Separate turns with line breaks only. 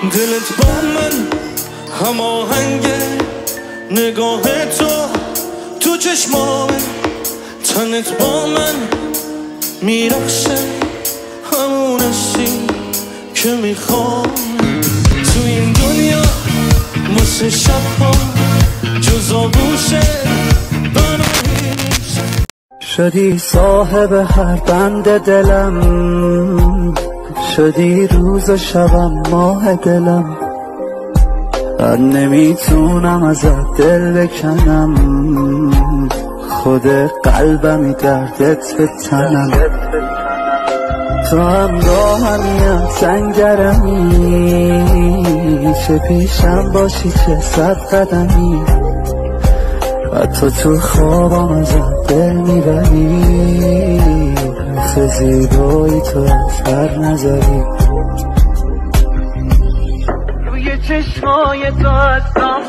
دلت با من هماهنگه، نگاه تو چشمامه، تنت با من میرخشه، همونشی که میخوام. تو این دنیا مثل شبها جزا بوشه بنایی نیست.
شدی صاحب هر بند دلم، شدی روز و شبم ماه دلم. من نمیتونم ازت دل بکنم، خود قلبمی دردت به تنم. تو همراهمی سنگرمی، چه پیشم باشی چه صد قدمی. حتی تو خوابم ازت دل میبری، مثل زیبایی تو سر نظری.
روی چشمای تو هستم